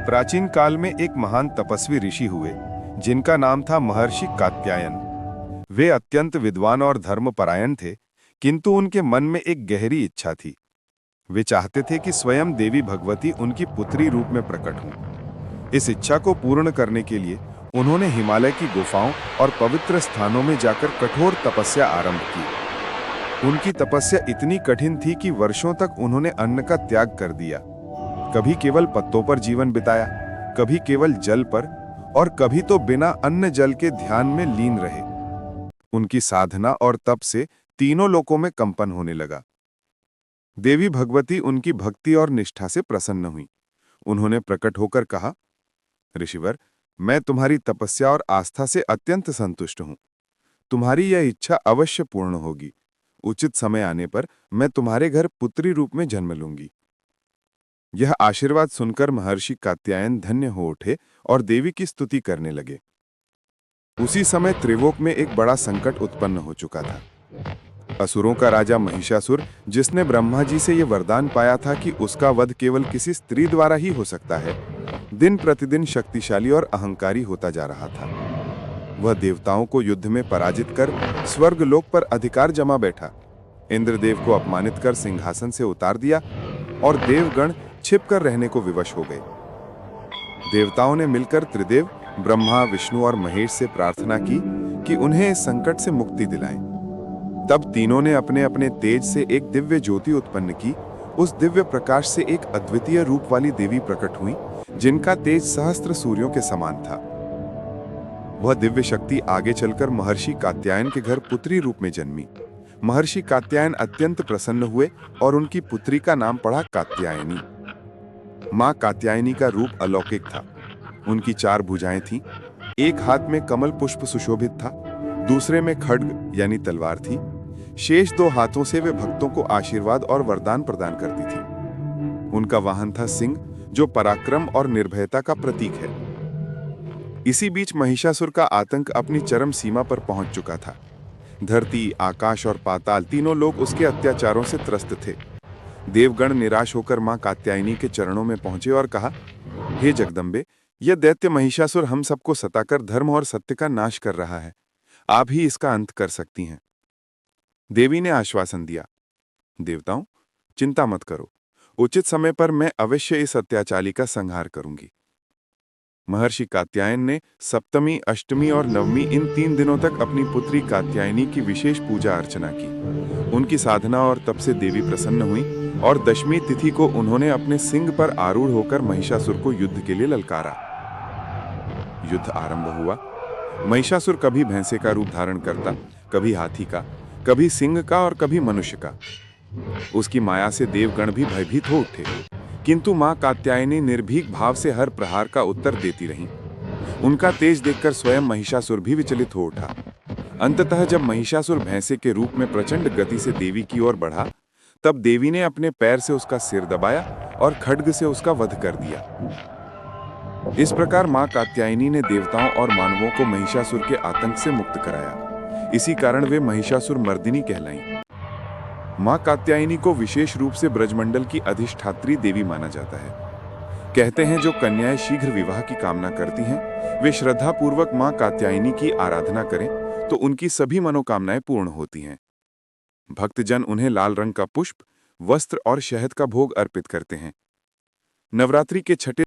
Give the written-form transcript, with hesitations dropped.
प्राचीन काल में एक महान तपस्वी ऋषि हुए जिनका नाम था महर्षि कात्यायन। वे अत्यंत विद्वान और धर्मपरायण थे, किंतु उनके मन में एक गहरी इच्छा थी। वे चाहते थे कि स्वयं देवी भगवती उनकी पुत्री रूप में प्रकट हों। इस इच्छा को पूर्ण करने के लिए उन्होंने हिमालय की गुफाओं और पवित्र स्थानों में जाकर कठोर तपस्या आरंभ की। उनकी तपस्या इतनी कठिन थी कि वर्षों तक उन्होंने अन्न का त्याग कर दिया। कभी केवल पत्तों पर जीवन बिताया, कभी केवल जल पर, और कभी तो बिना अन्न जल के ध्यान में लीन रहे। उनकी साधना और तप से तीनों लोकों में कंपन होने लगा। देवी भगवती उनकी भक्ति और निष्ठा से प्रसन्न हुई। उन्होंने प्रकट होकर कहा, ऋषिवर, मैं तुम्हारी तपस्या और आस्था से अत्यंत संतुष्ट हूं। तुम्हारी यह इच्छा अवश्य पूर्ण होगी। उचित समय आने पर मैं तुम्हारे घर पुत्री रूप में जन्म लूंगी। यह आशीर्वाद सुनकर महर्षि कात्यायन धन्य हो उठे और देवी की स्तुति करने लगे। उसी समय त्रिलोक में एक बड़ा संकट उत्पन्न हो चुका था। असुरों का राजा महिषासुर, जिसने ब्रह्मा जी से यह वरदान पाया था कि उसका वध केवल किसी स्त्री द्वारा ही हो सकता है, दिन प्रतिदिन शक्तिशाली और अहंकारी होता जा रहा था। वह देवताओं को युद्ध में पराजित कर स्वर्गलोक पर अधिकार जमा बैठा। इंद्रदेव को अपमानित कर सिंहासन से उतार दिया और देवगण छिपकर रहने को विवश हो गए। देवताओं ने मिलकर त्रिदेव ब्रह्मा, विष्णु और महेश से प्रार्थना की कि उन्हें इस संकट से मुक्ति दिलाएं। तब तीनों ने अपने अपने तेज से एक दिव्य ज्योति उत्पन्न की। उस दिव्य प्रकाश से एक अद्वितीय रूप वाली देवी प्रकट हुई, जिनका तेज सहस्त्र सूर्यों के समान था। वह दिव्य शक्ति आगे चलकर महर्षि कात्यायन के घर पुत्री रूप में जन्मी। महर्षि कात्यायन अत्यंत प्रसन्न हुए और उनकी पुत्री का नाम पड़ा कात्यायनी। मां कात्यायनी का रूप अलौकिक था। उनकी 4 भुजाएं थीं। एक हाथ में कमल पुष्प सुशोभित था, दूसरे में खड्ग यानी तलवार थी। शेष 2 हाथों से वे भक्तों को आशीर्वाद और वरदान प्रदान करती थी। उनका वाहन था सिंह, जो पराक्रम और निर्भयता का प्रतीक है। इसी बीच महिषासुर का आतंक अपनी चरम सीमा पर पहुंच चुका था। धरती, आकाश और पाताल तीनों लोग उसके अत्याचारों से त्रस्त थे। देवगण निराश होकर मां कात्यायनी के चरणों में पहुंचे और कहा, हे जगदम्बे, यह दैत्य महिषासुर हम सबको सताकर धर्म और सत्य का नाश कर रहा है। आप ही इसका अंत कर सकती हैं। देवी ने आश्वासन दिया, देवताओं, चिंता मत करो। उचित समय पर मैं अवश्य इस अत्याचारी का संहार करूंगी। महर्षि कात्यायन ने सप्तमी, अष्टमी और नवमी इन 3 दिनों तक अपनी पुत्री कात्यायनी की विशेष पूजा अर्चना की। उनकी साधना और तप से देवी प्रसन्न हुई और दशमी तिथि को उन्होंने अपने सिंह पर आरूढ़ होकर महिषासुर को युद्ध के लिए ललकारा। युद्ध आरंभ हुआ। महिषासुर कभी भैंसे का रूप धारण करता, कभी हाथी का, कभी सिंह का और कभी मनुष्य का। उसकी माया से देवगण भी भयभीत हो उठे, किंतु मां कात्यायनी निर्भीक भाव से हर प्रहार का उत्तर देती रहीं। उनका तेज देखकर स्वयं महिषासुर भी विचलित हो उठा। अंततः जब महिषासुर भैंसे के रूप में प्रचंड गति से देवी की ओर बढ़ा, तब देवी ने अपने पैर से उसका सिर दबाया और खड्ग से उसका वध कर दिया। इस प्रकार मां कात्यायनी ने देवताओं और मानवों को महिषासुर के आतंक से मुक्त कराया। इसी कारण वे महिषासुर मर्दिनी कहलाईं। मां कात्यायनी को विशेष रूप से ब्रजमंडल की अधिष्ठात्री देवी माना जाता है। कहते हैं, जो कन्याएं शीघ्र विवाह की कामना करती हैं, वे श्रद्धापूर्वक मां कात्यायनी की आराधना करें तो उनकी सभी मनोकामनाएं पूर्ण होती हैं। भक्तजन उन्हें लाल रंग का पुष्प, वस्त्र और शहद का भोग अर्पित करते हैं। नवरात्रि के छठे